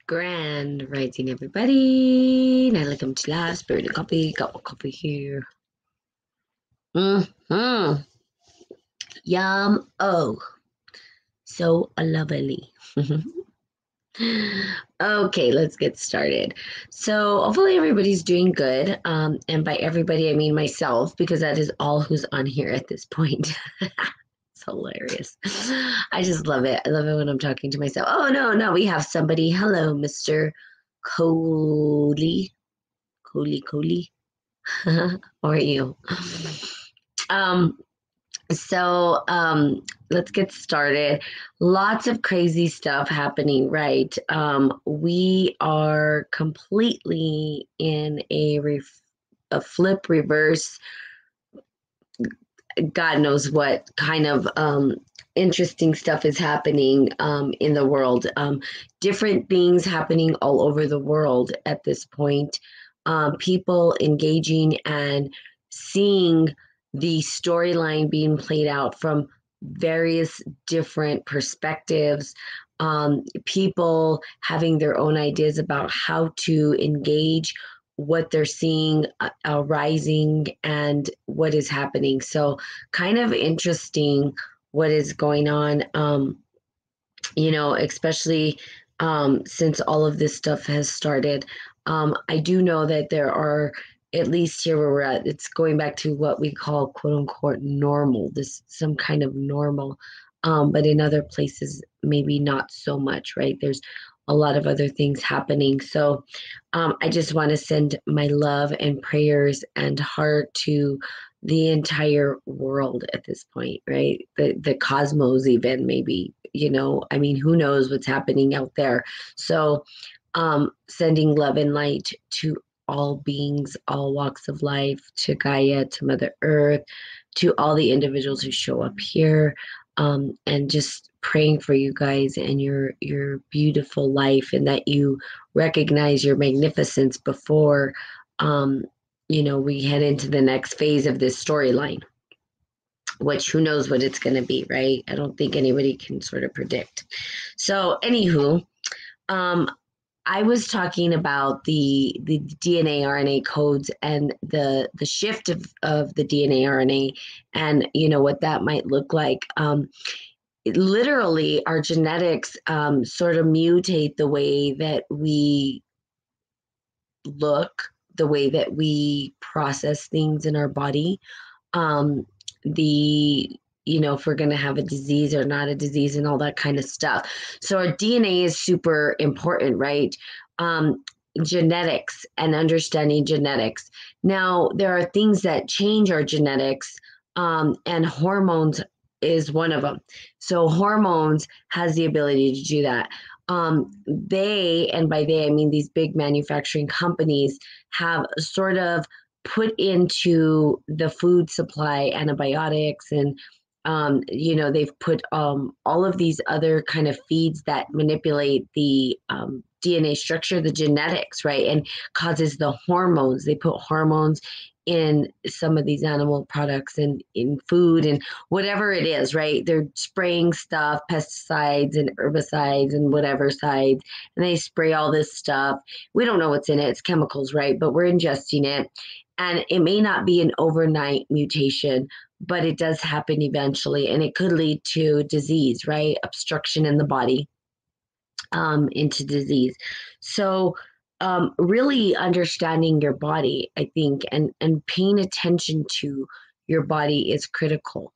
Grand rising, everybody. Now, welcome to Last Spirit and Coffee. Got my coffee here. Yum. Oh, so lovely. Okay, let's get started. So, hopefully, everybody's doing good. And by everybody, I mean myself, because that is all who's on here at this point. It's hilarious. I just love it. I love it when I'm talking to myself. Oh, no, we have somebody. Hello, Mr. Coley. Coley. How are you? Um, so let's get started. Lots of crazy stuff happening, right? We are completely in a flip reverse, God knows what kind of interesting stuff is happening in the world. Different things happening all over the world at this point. People engaging and seeing the storyline being played out from various different perspectives. People having their own ideas about how to engage what they're seeing rising and what is happening. So, kind of interesting what is going on, especially since all of this stuff has started. I do know that there are, at least here where we're at, it's going back to what we call quote unquote normal, this some kind of normal. But in other places, maybe not so much, right? There's a lot of other things happening. So I just want to send my love and prayers and heart to the entire world at this point, right? The cosmos, even maybe, I mean, who knows what's happening out there. So sending love and light to all beings, all walks of life, to Gaia, to Mother Earth, to all the individuals who show up here, and just praying for you guys and your beautiful life, and that you recognize your magnificence before we head into the next phase of this storyline, which who knows what it's going to be, right? I don't think anybody can sort of predict. So anywho, I was talking about the DNA RNA codes and the shift of the DNA RNA, and what that might look like. Literally, our genetics sort of mutate the way that we look, the way that we process things in our body. If we're going to have a disease or not a disease and all that kind of stuff. So our DNA is super important, right? Genetics and understanding genetics. Now, there are things that change our genetics, and hormones is one of them. So hormones has the ability to do that. And by they, I mean these big manufacturing companies have sort of put into the food supply antibiotics, and they've put all of these other kind of feeds that manipulate the DNA structure, the genetics, right, and causes the hormones. They put hormones in some of these animal products and in food and whatever it is, right? They're spraying stuff, pesticides and herbicides and whatever sides, and they spray all this stuff. We don't know what's in it. It's chemicals, right? But we're ingesting it. And it may not be an overnight mutation, but it does happen eventually, and it could lead to disease, right? Obstruction in the body, into disease. So really understanding your body, I think, and paying attention to your body is critical.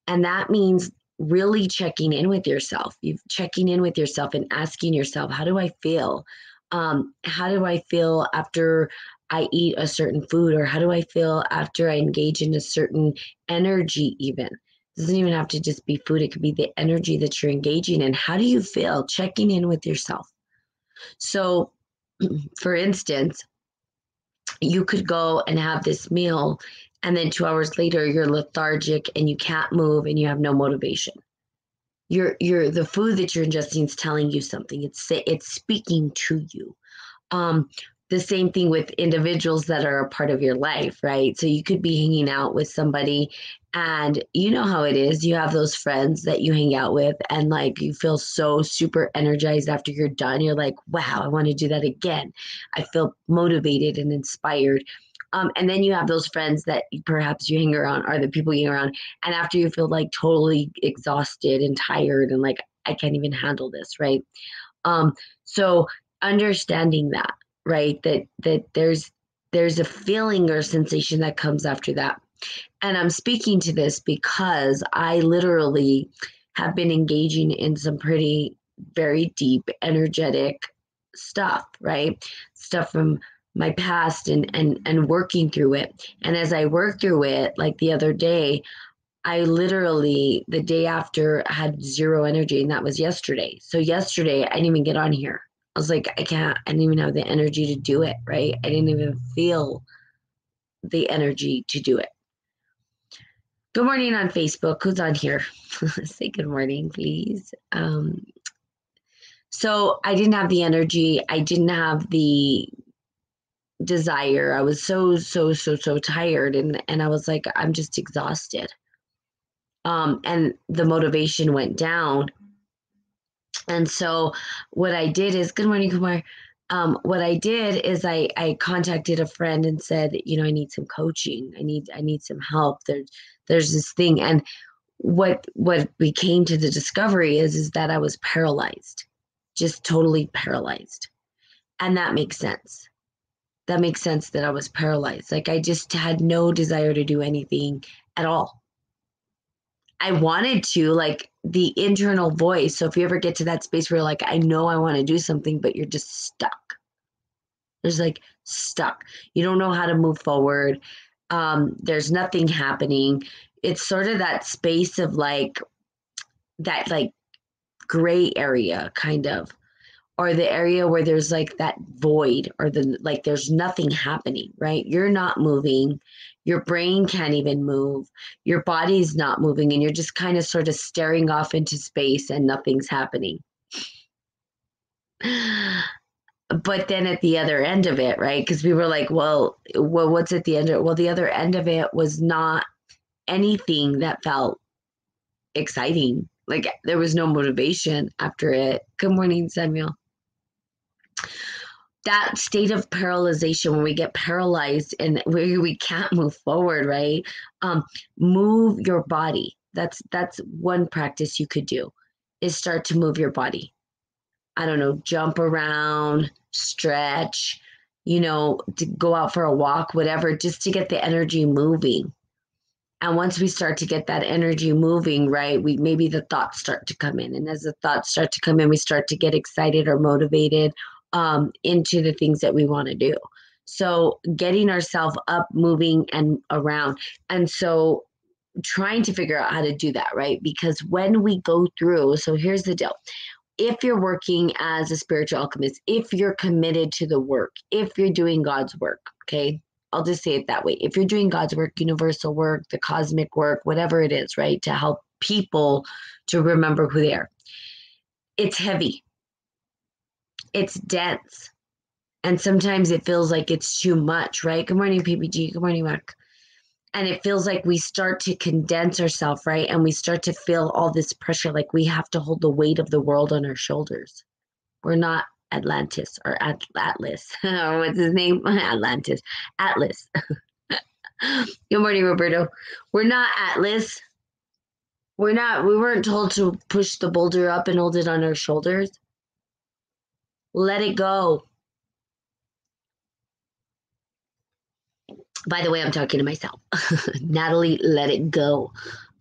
And that means really checking in with yourself. Checking in with yourself and asking yourself, how do I feel? How do I feel after I eat a certain food? Or how do I feel after I engage in a certain energy even? It doesn't even have to just be food. It could be the energy that you're engaging in. How do you feel? Checking in with yourself. So, for instance, you could go and have this meal, and then 2 hours later, you're lethargic and you can't move and you have no motivation. The food that you're ingesting is telling you something. It's speaking to you. The same thing with individuals that are a part of your life, right? So you could be hanging out with somebody And you know how it is. You have those friends that you hang out with and like you feel so super energized after you're done. You're like, wow, I want to do that again. I feel motivated and inspired. And then you have those friends that perhaps you hang around are the people you hang around. And after you feel like totally exhausted and tired and like, I can't even handle this, right? So understanding that, right? That there's a feeling or sensation that comes after that. And I'm speaking to this because I literally have been engaging in some pretty very deep energetic stuff, right? Stuff from my past and working through it. And as I work through it, like the other day, I literally the day after had zero energy, and that was yesterday. So yesterday I didn't even get on here. I was like, I didn't even have the energy to do it, right? I didn't even feel the energy to do it. Good morning on Facebook. Who's on here? Say good morning, please. So I didn't have the energy. I didn't have the desire. I was so tired, and I was like, I'm just exhausted. And the motivation went down. And so what I did is, good morning, Kumar. What I did is I contacted a friend and said, you know, I need some coaching. I need some help. There's this thing. And what we came to the discovery is that I was paralyzed, just totally paralyzed. And that makes sense. That makes sense that I was paralyzed. Like I just had no desire to do anything at all. I wanted to, like the internal voice. So if you ever get to that space where you're like, I know I want to do something, but you're just stuck. There's like stuck. You don't know how to move forward. There's nothing happening. It's sort of that space of like that like gray area kind of, or the area where there's like that void or the like there's nothing happening, right? You're not moving. Your brain can't even move. Your body's not moving, and you're just kind of sort of staring off into space and nothing's happening. But then at the other end of it, right? Because we were like, well, what's at the end of it? Well, the other end of it was not anything that felt exciting. Like there was no motivation after it. Good morning, Samuel. That state of paralyzation when we get paralyzed and we can't move forward, right? Move your body. That's one practice you could do is start to move your body. I don't know, jump around, stretch, you know, to go out for a walk, whatever, just to get the energy moving. And once we start to get that energy moving, right, we maybe the thoughts start to come in. And as the thoughts start to come in, we start to get excited or motivated into the things that we want to do. So getting ourselves up, moving and around. And so trying to figure out how to do that, right? Because when we go through, so here's the deal. If you're working as a spiritual alchemist, if you're committed to the work, if you're doing God's work, okay, I'll just say it that way. If you're doing God's work, universal work, the cosmic work, whatever it is, right, to help people to remember who they are, it's heavy, it's dense, and sometimes it feels like it's too much, right? Good morning, PPG. Good morning, Mark. And it feels like we start to condense ourselves, right? And we start to feel all this pressure, like we have to hold the weight of the world on our shoulders. We're not Atlantis or Atlas. What's his name? Atlantis. Atlas. Good morning, Roberto. We're not Atlas. We weren't told to push the boulder up and hold it on our shoulders. Let it go. By the way, I'm talking to myself. Natalie, let it go.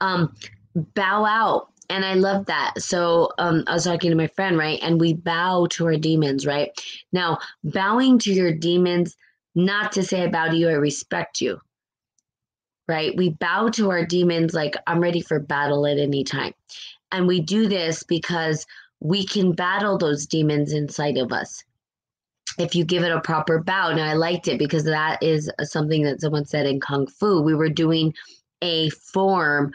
Bow out. And I love that. So I was talking to my friend, right? And we bow to our demons, right? Now, bowing to your demons, not to say I bow to you, I respect you, right? We bow to our demons like I'm ready for battle at any time. And we do this because we can battle those demons inside of us if you give it a proper bow. Now, I liked it because that is something that someone said in Kung Fu. We were doing a form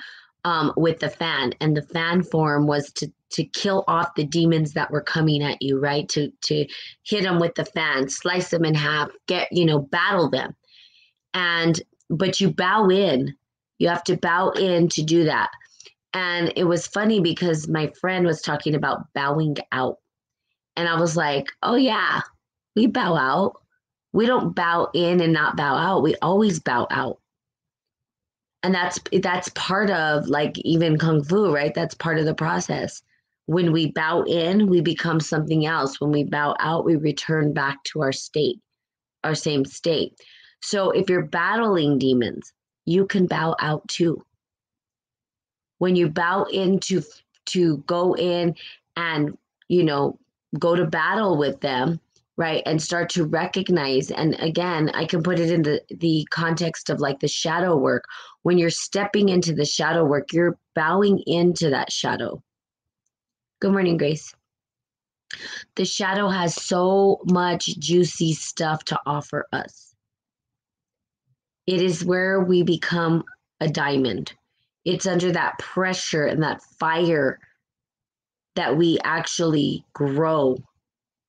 with the fan, and the fan form was to kill off the demons that were coming at you, right? To hit them with the fan, slice them in half, battle them. But you bow in You have to bow in to do that. And it was funny because my friend was talking about bowing out. And I was like, oh, yeah, we bow out. We don't bow in and not bow out. We always bow out. And that's part of like even Kung Fu, right? That's part of the process. When we bow in, we become something else. When we bow out, we return back to our state, our same state. So if you're battling demons, you can bow out too. When you bow in to go in and, you know, go to battle with them, right? And start to recognize. And again, I can put it in the context of like the shadow work. When you're stepping into the shadow work, you're bowing into that shadow. Good morning, Grace. The shadow has so much juicy stuff to offer us. It is where we become a diamond. It's under that pressure and that fire that we actually grow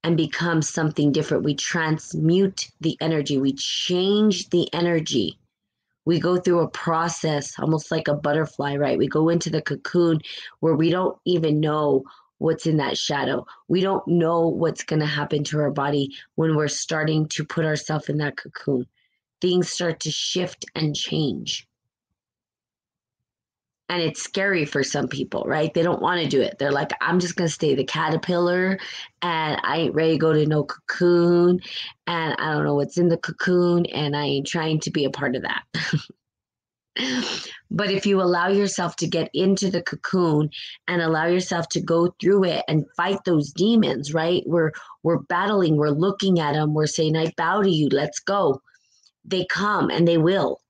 and become something different. We transmute the energy, we change the energy. We go through a process almost like a butterfly, right? We go into the cocoon where we don't even know what's in that shadow. We don't know what's going to happen to our body when we're starting to put ourselves in that cocoon. Things start to shift and change. And it's scary for some people, right? They don't want to do it. They're like, I'm just going to stay the caterpillar and I ain't ready to go to no cocoon and I don't know what's in the cocoon and I ain't trying to be a part of that. But if you allow yourself to get into the cocoon and allow yourself to go through it and fight those demons, right? We're battling, we're looking at them, we're saying, I bow to you, let's go. They come and they will.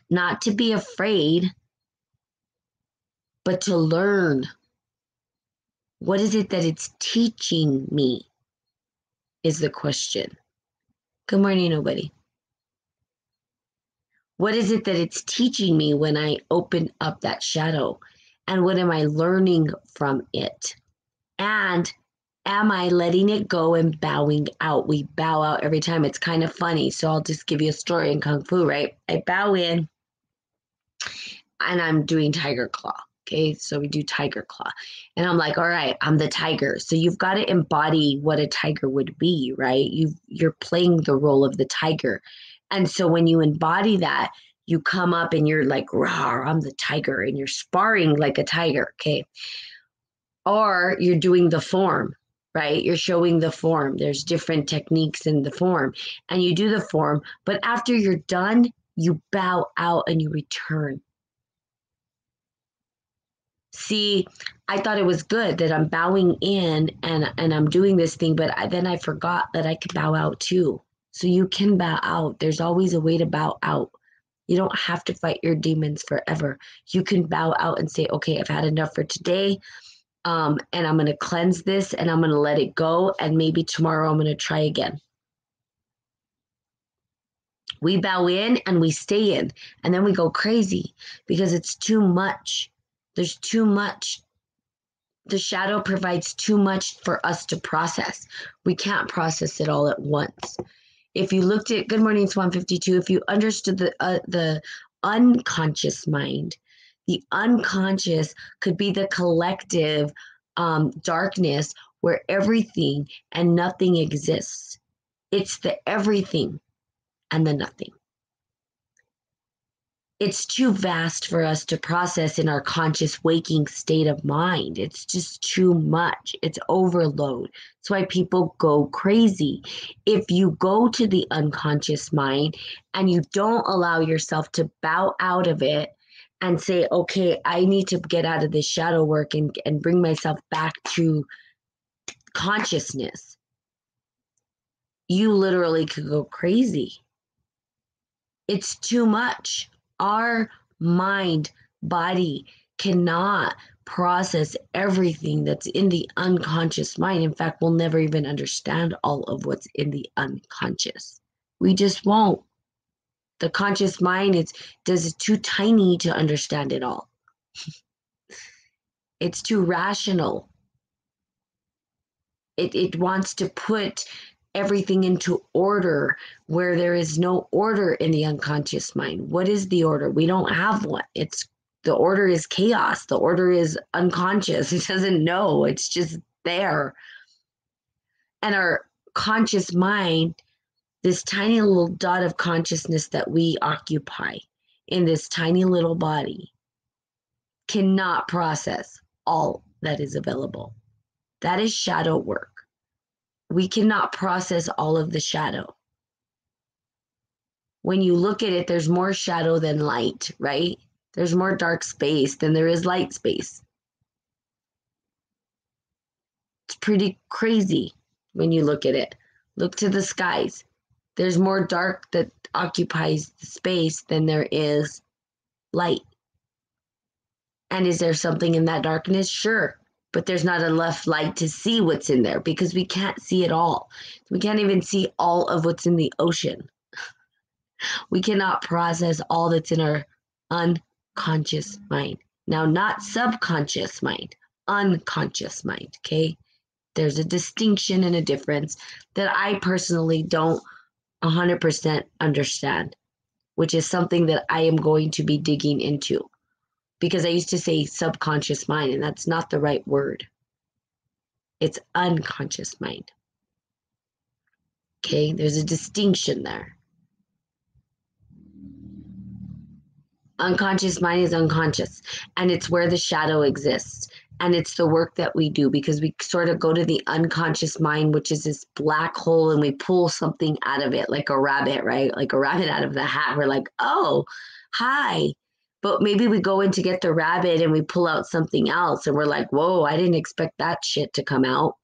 Not to be afraid, but to learn. What is it that it's teaching me is the question. Good morning, nobody. What is it that it's teaching me when I open up that shadow? And what am I learning from it? And am I letting it go and bowing out? We bow out every time. It's kind of funny. So I'll just give you a story in Kung Fu, right? I bow in and I'm doing Tiger Claw. Okay, so we do Tiger Claw. And I'm like, all right, I'm the tiger. So you've got to embody what a tiger would be, right? You're playing the role of the tiger. And so when you embody that, you come up and you're like, rah, I'm the tiger, and you're sparring like a tiger, okay? Or you're doing the form, right? You're showing the form. There's different techniques in the form, and you do the form. But after you're done, you bow out and you return. See, I thought it was good that I'm bowing in and I'm doing this thing, but then I forgot that I could bow out too. So you can bow out. There's always a way to bow out. You don't have to fight your demons forever. You can bow out and say, okay, I've had enough for today. And I'm going to cleanse this and I'm going to let it go. And maybe tomorrow I'm going to try again. We bow in and we stay in, and then we go crazy because it's too much. There's too much. The shadow provides too much for us to process. We can't process it all at once. If you looked at, good morning, Swan 52, if you understood the unconscious mind, the unconscious could be the collective darkness where everything and nothing exists. It's the everything and the nothing. It's too vast for us to process in our conscious waking state of mind. It's just too much. It's overload. That's why people go crazy. If you go to the unconscious mind and you don't allow yourself to bow out of it and say, okay, I need to get out of this shadow work and bring myself back to consciousness, you literally could go crazy. It's too much. Our mind, body cannot process everything that's in the unconscious mind. In fact, we'll never even understand all of what's in the unconscious. We just won't. The conscious mind is too tiny to understand it all. It's too rational. It wants to put everything into order where there is no order in the unconscious mind. What is the order? We don't have one. The order is chaos. The order is unconscious. It doesn't know. It's just there. And our conscious mind, this tiny little dot of consciousness that we occupy in this tiny little body, cannot process all that is available. That is shadow work. We cannot process all of the shadow. When you look at it, there's more shadow than light, right? There's more dark space than there is light space. It's pretty crazy when you look at it. Look to the skies. There's more dark that occupies the space than there is light. And is there something in that darkness? Sure. But there's not enough light to see what's in there because we can't see it all. We can't even see all of what's in the ocean. We cannot process all that's in our unconscious mind. Now, not subconscious mind, unconscious mind, okay? There's a distinction and a difference that I personally don't 100% understand, which is something that I am going to be digging into. Because I used to say subconscious mind, and that's not the right word. It's unconscious mind. Okay, there's a distinction there. Unconscious mind is unconscious, and it's where the shadow exists. And it's the work that we do because we sort of go to the unconscious mind, which is this black hole, and we pull something out of it like a rabbit, right? Like a rabbit out of the hat. We're like, oh, hi. But maybe we go in to get the rabbit and we pull out something else and we're like, whoa, I didn't expect that shit to come out.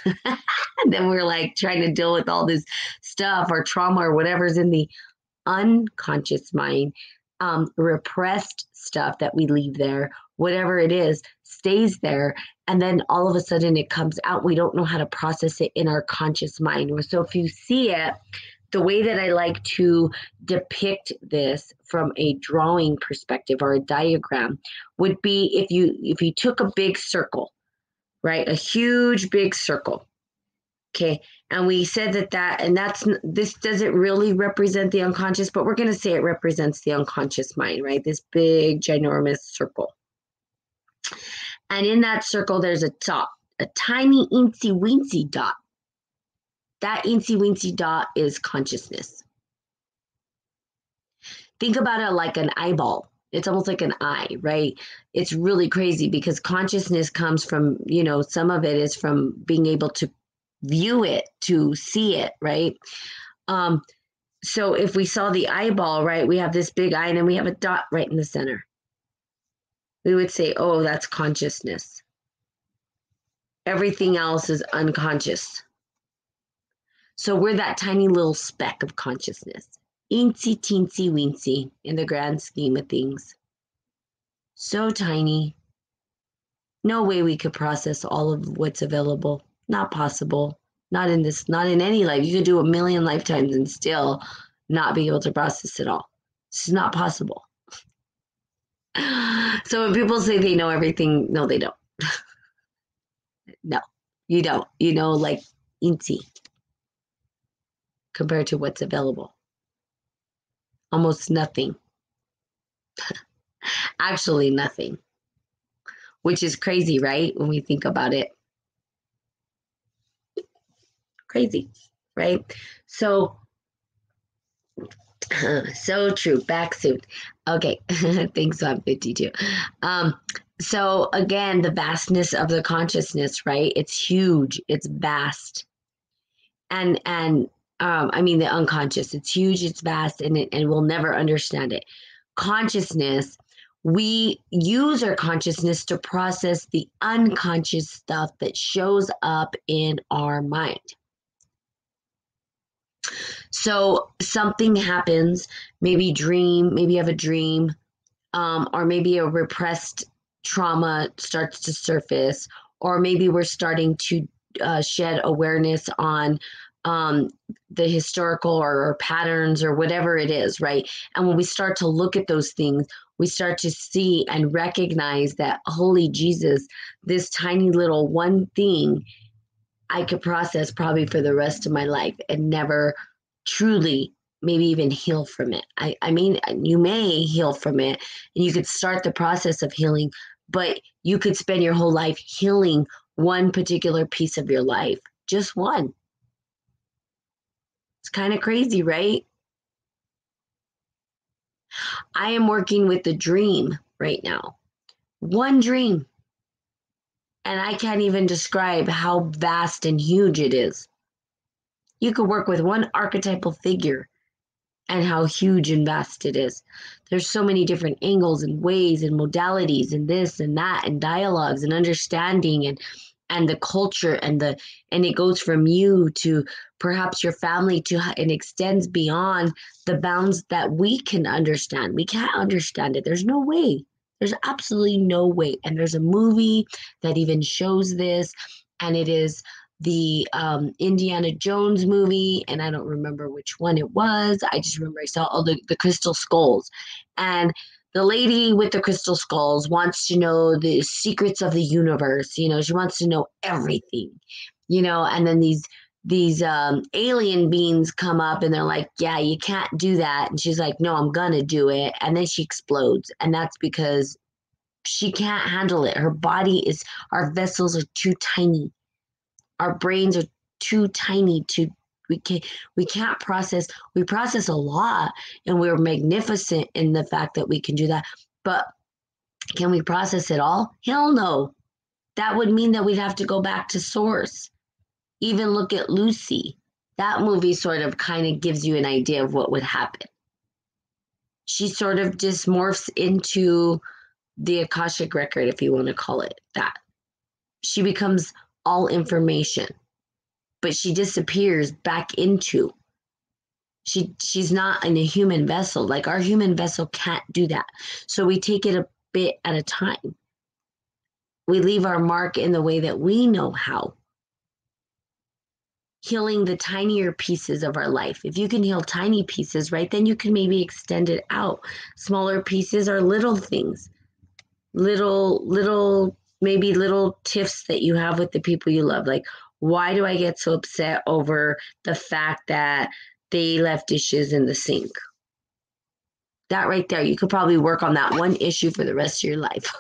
And then we're like trying to deal with all this stuff or trauma or whatever's in the unconscious mind, repressed stuff that we leave there, whatever it is, stays there. And then all of a sudden it comes out. We don't know how to process it in our conscious mind. So if you see it, the way that I like to depict this from a drawing perspective or a diagram would be if you took a big circle, right? A huge big circle. Okay. And we said this doesn't really represent the unconscious, but we're going to say it represents the unconscious mind, right? This big, ginormous circle. And in that circle, there's a dot, a tiny, eensy weensy dot. That eensy weensy dot is consciousness. Think about it like an eyeball. It's almost like an eye, right? It's really crazy because consciousness comes from, some of it is from being able to view it, to see it, right? So if we saw the eyeball, right, we have this big eye and then we have a dot right in the center. We would say, oh, that's consciousness. Everything else is unconscious. So we're that tiny little speck of consciousness. Eensy teensy weensy in the grand scheme of things. So tiny. No way we could process all of what's available. Not possible. Not in any life. You could do 1,000,000 lifetimes and still not be able to process it all. It's just not possible. So when people say they know everything, no, they don't. No, you don't. Like eensy compared to what's available. Almost nothing. Actually nothing. Which is crazy, right? When we think about it. Crazy, right? So true. Back suit. Okay. Thanks. So I'm 52. So again, the vastness of the consciousness, right? It's huge. It's vast. And the unconscious, it's huge, it's vast, and we'll never understand it. Consciousness, we use our consciousness to process the unconscious stuff that shows up in our mind. So something happens, maybe you have a dream, or maybe a repressed trauma starts to surface, or maybe we're starting to shed awareness on the historical or patterns or whatever it is, right? And when we start to look at those things, we start to see and recognize that, holy Jesus, this tiny little one thing I could process probably for the rest of my life and never truly maybe even heal from it. I mean, you may heal from it and you could start the process of healing, but you could spend your whole life healing one particular piece of your life, just one. It's kind of crazy, right? I am working with the dream right now. One dream. And I can't even describe how vast and huge it is. You could work with one archetypal figure and how huge and vast it is. There's so many different angles and ways and modalities and this and that and dialogues and understanding and the culture and it goes from you to perhaps your family to and extends beyond the bounds that we can understand. We can't understand it. There's no way. There's absolutely no way. And there's a movie that even shows this, and it is the Indiana Jones movie, and I don't remember which one it was. I just remember I saw the crystal skulls, and the lady with the crystal skulls wants to know the secrets of the universe. You know, she wants to know everything. You know, and then these alien beings come up and they're like, yeah, you can't do that, and she's like, no, I'm gonna do it, and then she explodes, and that's because she can't handle it. Her body is, our vessels are too tiny, our brains are too tiny to we can't process. We process a lot and we're magnificent in the fact that we can do that, but can we process it all? Hell no. That would mean that we'd have to go back to source. Even look at Lucy. That movie sort of kind of gives you an idea of what would happen. She sort of just morphs into the Akashic record, if you want to call it that. She becomes all information, but she disappears back into. She's not in a human vessel. Like our human vessel can't do that. So we take it a bit at a time. We leave our mark in the way that we know how. Healing the tinier pieces of our life. If you can heal tiny pieces, right, then you can maybe extend it out. Smaller pieces are little things. Maybe little tiffs that you have with the people you love. Like, why do I get so upset over the fact that they left dishes in the sink? That right there, you could probably work on that one issue for the rest of your life.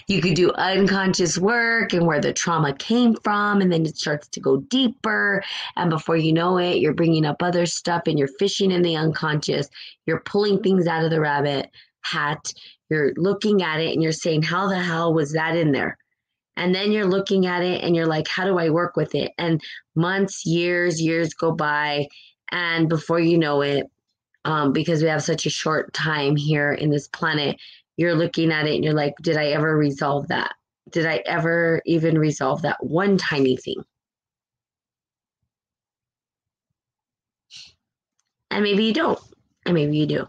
You could do unconscious work and where the trauma came from, and then it starts to go deeper. And before you know it, you're bringing up other stuff and you're fishing in the unconscious. You're pulling things out of the rabbit hat. You're looking at it and you're saying, how the hell was that in there? And then you're looking at it and you're like, how do I work with it? And months, years go by. And before you know it, because we have such a short time here in this planet, you're looking at it and you're like, did I ever resolve that? Did I ever even resolve that one tiny thing? And maybe you don't, and maybe you do.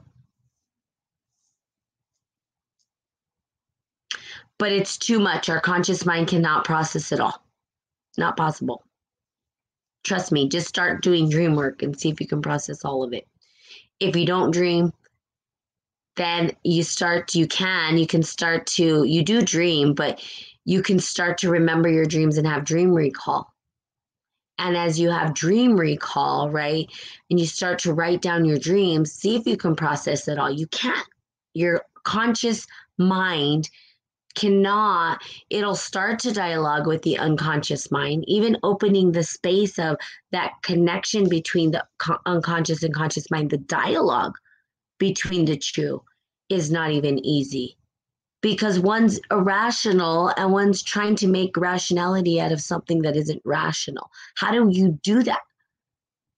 But it's too much. Our conscious mind cannot process it all. Not possible. Trust me, just start doing dream work and see if you can process all of it. If you don't dream, then you do dream, but you can start to remember your dreams and have dream recall. And as you have dream recall, right, and you start to write down your dreams, see if you can process it all. You can't. Your conscious mind cannot. It'll start to dialogue with the unconscious mind, even opening the space of that connection between the unconscious and conscious mind. The dialogue between the two is not even easy because one's irrational and one's trying to make rationality out of something that isn't rational. How do you do that?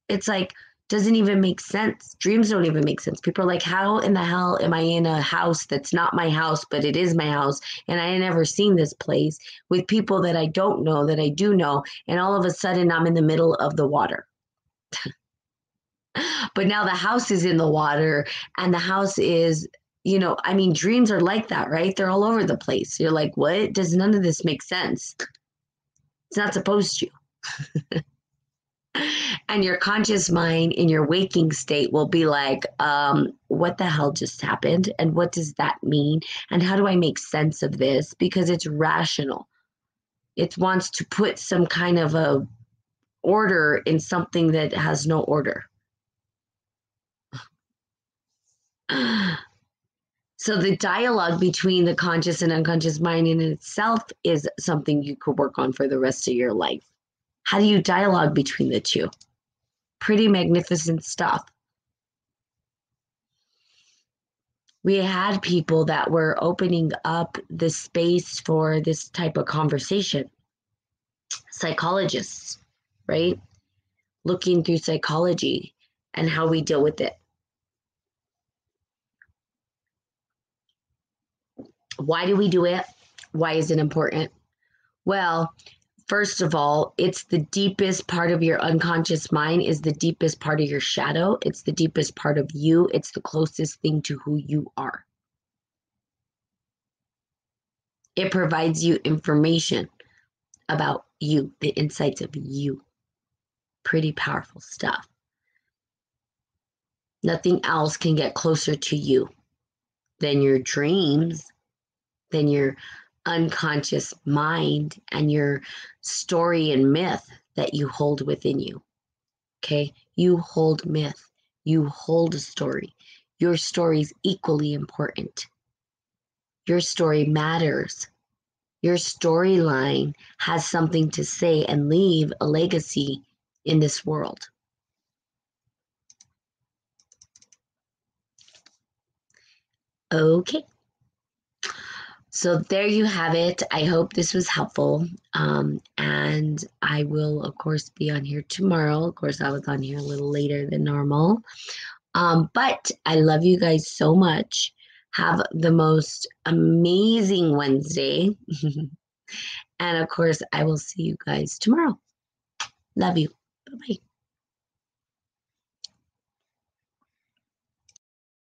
It's like, doesn't even make sense. Dreams don't even make sense. People are like, how in the hell am I in a house that's not my house, but it is my house? And I had never seen this place with people that I don't know, that I do know. And all of a sudden I'm in the middle of the water. But now the house is in the water and the house is, I mean, dreams are like that, right? They're all over the place. You're like, what? Does none of this make sense? It's not supposed to. And your conscious mind in your waking state will be like, what the hell just happened? And what does that mean? And how do I make sense of this? Because it's rational. It wants to put some kind of a order in something that has no order. So the dialogue between the conscious and unconscious mind in itself is something you could work on for the rest of your life. How do you dialogue between the two? Pretty magnificent stuff. We had people that were opening up the space for this type of conversation. Psychologists, right? Looking through psychology and how we deal with it. Why do we do it? Why is it important? Well, first of all, it's the deepest part of your unconscious mind, is the deepest part of your shadow. It's the deepest part of you. It's the closest thing to who you are. It provides you information about you, the insights of you. Pretty powerful stuff. Nothing else can get closer to you than your dreams, than your unconscious mind and your story and myth that you hold within you. Okay? You hold myth. You hold a story. Your story is equally important. Your story matters. Your storyline has something to say and leave a legacy in this world. Okay. So there you have it. I hope this was helpful. And I will, of course, be on here tomorrow. Of course, I was on here a little later than normal. But I love you guys so much. Have the most amazing Wednesday. And of course, I will see you guys tomorrow. Love you. Bye-bye.